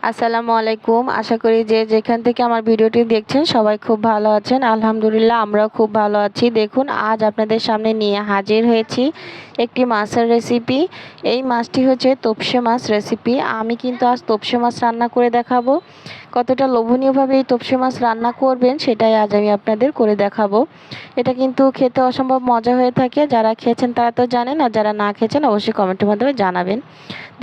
আসসালামু আলাইকুম। আশা করি যে যেখান থেকে আমার ভিডিওটি দেখছেন সবাই খুব ভালো আছেন। আলহামদুলিল্লাহ আমরাও খুব ভালো আছি। দেখুন আজ আপনাদের সামনে নিয়ে হাজির হয়েছি একটি মাছের রেসিপি। এই মাছটি হচ্ছে তোপসে মাছ রেসিপি। আমি কিন্তু আজ তোপসে মাছ রান্না করে দেখাবো। কতটা লোভনীয়ভাবে এই তোপসে মাছ রান্না করবেন সেটাই আজ আমি আপনাদের করে দেখাবো। এটা কিন্তু খেতে অসম্ভব মজা হয়ে থাকে। যারা খেয়েছেন তারা তো জানেন, আর যারা না খেয়েছেন অবশ্যই কমেন্টের মাধ্যমে জানাবেন।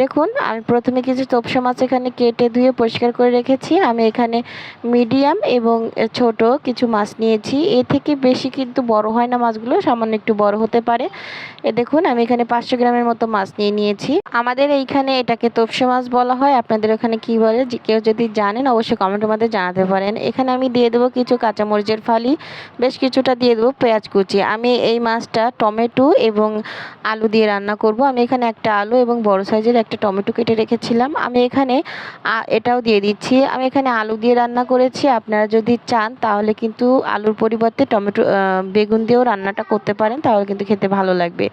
দেখুন আমি প্রথমে কিছু তোপসে মাছ এখানে কেটে ধুয়ে পরিষ্কার করে রেখেছি। আমি এখানে মিডিয়াম এবং ছোট কিছু মাছ নিয়েছি। এ থেকে বেশি কিন্তু বড় হয় না মাছগুলো, সামান্য একটু বড় হতে পারে। দেখুন আমি এখানে 500 গ্রামের মতো মাছ নিয়েছি। আমাদের এইখানে এটাকে তোপসে মাছ বলা হয়। আপনাদের ওখানে কি বলে কেউ যদি জানেন অবশ্যই কমেন্টের মধ্যে জানাতে পারেন। এখানে আমি দিয়ে দেবো কিছু কাঁচামরিচের ফালি, বেশ কিছুটা দিয়ে দেবো পেঁয়াজ কুচি। আমি এই মাছটা টমেটো এবং আলু দিয়ে রান্না করব। আমি এখানে একটা আলু এবং বড় সাইজের একটা টমেটো কেটে রেখেছিলাম। আমি এখানে এটাও দিয়ে দিচ্ছি। আমি এখানে আলু দিয়ে রান্না করেছি। আপনারা যদি চান তাহলে কিন্তু আলুর পরিবর্তে টমেটো বেগুন দিয়েও রান্নাটা করতে পারেন, তাহলে কিন্তু খেতে ভালো লাগবে।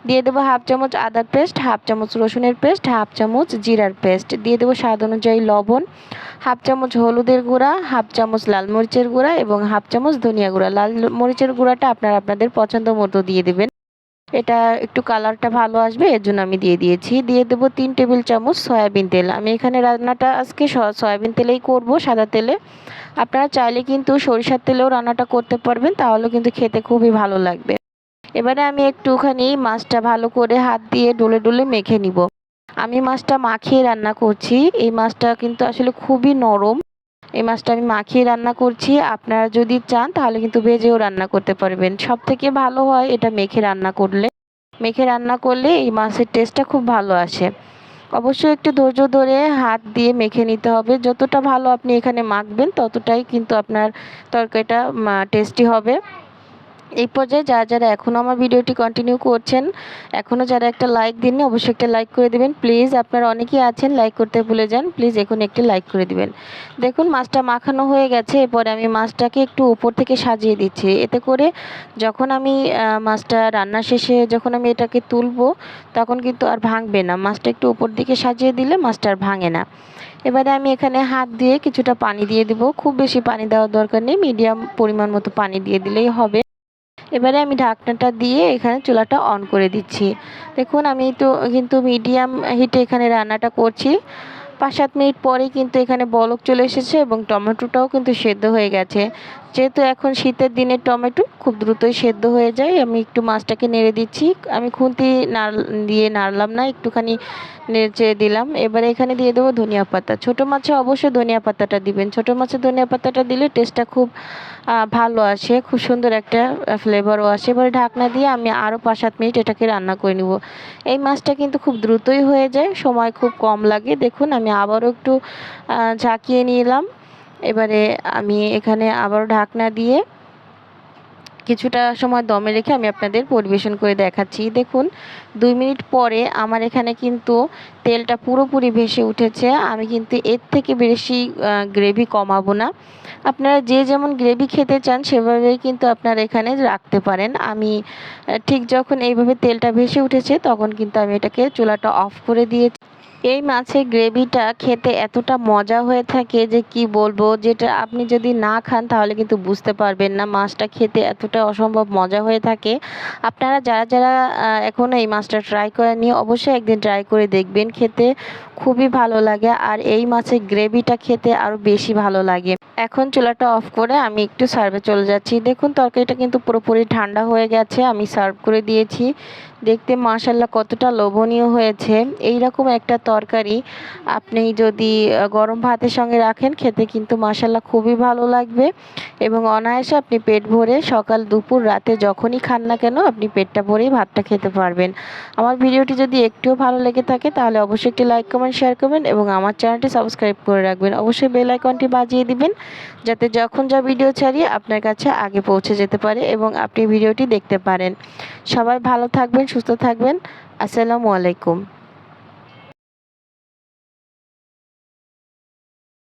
দিয়ে দেবো হাফ চামচ আদার পেস্ট, হাফ চামচ রসুনের পেস্ট, হাফ চামচ জিরার পেস্ট। দিয়ে দেবো স্বাদ অনুযায়ী লবণ, হাফ চামচ হলুদের গুঁড়া, হাফ চামচ লাল মরিচের গুঁড়া এবং হাফ চামচ ধনিয়া গুঁড়া। লাল মরিচের গুঁড়াটা আপনারা আপনাদের পছন্দ মতো দিয়ে দেবেন। এটা একটু কালারটা ভালো আসবে এর জন্য আমি দিয়ে দিয়েছি। দিয়ে দেবো 3 টেবিল চামচ সয়াবিন তেল। আমি এখানে রান্নাটা আজকে সয়াবিন তেলেই করব, সাদা তেলে। আপনারা চাইলে কিন্তু সরিষার তেলেও রান্নাটা করতে পারবেন, তাহলে কিন্তু খেতে খুবই ভালো লাগবে। এবারে আমি একটুখানি মাছটা ভালো করে হাত দিয়ে ডলে ডলে মেখে নিব। আমি মাছটা মাখিয়ে রান্না করছি। এই মাছটা কিন্তু আসলে খুবই নরম। এই মাছটা আমি মাখিয়ে রান্না করছি। আপনারা যদি চান তাহলে কিন্তু ভেজেও রান্না করতে পারবেন। সবথেকে ভালো হয় এটা মেখে রান্না করলে। মেখে রান্না করলে এই মাছের টেস্টটা খুব ভালো আসে। অবশ্যই একটু ধৈর্য ধরে হাত দিয়ে মেখে নিতে হবে। যতটা ভালো আপনি এখানে মাখবেন ততটাই কিন্তু আপনার তরকারিটা টেস্টি হবে। এই পর্যায়ে যারা যারা এখনও আমার ভিডিওটি কন্টিনিউ করছেন, এখনও যারা একটা লাইক দেননি অবশ্যই একটা লাইক করে দেবেন প্লিজ। আপনারা অনেকেই আছেন লাইক করতে ভুলে যান, প্লিজ এখন একটি লাইক করে দিবেন। দেখুন মাছটা মাখানো হয়ে গেছে। এরপরে আমি মাছটাকে একটু উপর থেকে সাজিয়ে দিচ্ছি। এতে করে যখন আমি মাছটা রান্না শেষে যখন আমি এটাকে তুলবো তখন কিন্তু আর ভাঙবে না। মাছটা একটু উপর দিকে সাজিয়ে দিলে মাছটা আর ভাঙে না। এবারে আমি এখানে হাত দিয়ে কিছুটা পানি দিয়ে দিব। খুব বেশি পানি দেওয়ার দরকার নেই, মিডিয়াম পরিমাণ মতো পানি দিয়ে দিলেই হবে। এবারে আমি ঢাকনাটা দিয়ে এখানে চুলাটা অন করে দিচ্ছি। দেখুন আমি তো কিন্তু মিডিয়াম হিটে এখানে রান্নাটা করছি। 5-7 মিনিট পরেই কিন্তু এখানে বলক চলে এসেছে এবং টমেটোটাও কিন্তু সেদ্ধ হয়ে গেছে। যেহেতু এখন শীতের দিনে টমেটো খুব দ্রুতই সেদ্ধ হয়ে যায়। আমি একটু মাছটাকে নেড়ে দিচ্ছি। আমি খুন্তি দিয়ে নাড়লাম না, একটুখানি নেড়ে দিলাম। এবারে এখানে দিয়ে দেবো ধনিয়া পাতা। ছোটো মাছে অবশ্যই ধনিয়া পাতাটা দিবেন। ছোটো মাছে ধনিয়া পাতাটা দিলে টেস্টটা খুব ভালো আসে, খুব সুন্দর একটা ফ্লেভারও আসে। এবারে ঢাকনা দিয়ে আমি আরও 5-7 মিনিট এটাকে রান্না করে নিব। এই মাছটা কিন্তু খুব দ্রুতই হয়ে যায়, সময় খুব কম লাগে। দেখুন আমি আবারও একটু ঝাঁকিয়ে নিলাম। এবারে আমি এখানে আবারও ঢাকনা দিয়ে কিছুটা সময় দমে রেখে আমি আপনাদের পরিবেশন করে দেখাচ্ছি। দেখুন 2 মিনিট পরে আমার এখানে কিন্তু তেলটা পুরোপুরি ভেসে উঠেছে। আমি কিন্তু এর থেকে বেশি গ্রেভি কমাবো না। আপনারা যে যেমন গ্রেভি খেতে চান সেভাবেই কিন্তু আপনারা এখানে রাখতে পারেন। আমি ঠিক যখন এইভাবে তেলটা ভেসে উঠেছে তখন কিন্তু আমি এটাকে চুলাটা অফ করে দিয়েছি। এই মাছের গ্রেভিটা খেতে এতটা মজা হয়ে থাকে যে কি বলবো, যেটা আপনি যদি না খান তাহলে কিন্তু বুঝতে পারবেন না। মাছটা খেতে এতটা অসম্ভব মজা হয়ে থাকে। আপনারা যারা যারা এখনও এই মাছটা ট্রাই করেননি অবশ্যই একদিন ট্রাই করে দেখবেন, খেতে খুবই ভালো লাগে। আর এই মাছের গ্রেভিটা খেতে আরও বেশি ভালো লাগে। এখন চুলাটা অফ করে আমি একটু সার্ভে চলে যাচ্ছি। দেখুন তরকারিটা কিন্তু পুরোপুরি ঠান্ডা হয়ে গেছে, আমি সার্ভ করে দিয়েছি। দেখতে মাশাআল্লাহ কতটা লোভনীয় হয়েছে। এই রকম একটা তরকারি আপনি যদি গরম ভাতের সঙ্গে রাখেন খেতে কিন্তু মাশাআল্লাহ খুবই ভালো লাগবে এবং অনায়াসে আপনি পেট ভরে সকাল দুপুর রাতে যখনই খান না কেন আপনি পেটটা ভরেই ভাতটা খেতে পারবেন। আমার ভিডিওটি যদি একটুও ভালো লেগে থাকে তাহলে অবশ্যই একটি লাইক কমেন্ট শেয়ার করবেন এবং আমার চ্যানেলটি সাবস্ক্রাইব করে রাখবেন। অবশ্যই বেল আইকনটি বাজিয়ে দিবেন যাতে যখন যা ভিডিও ছাড়ি আপনার কাছে আগে পৌঁছে যেতে পারে এবং আপনি ভিডিওটি দেখতে পারেন। সবাই ভালো থাকবেন, সুস্থ থাকবেন। আসসালামু আলাইকুম।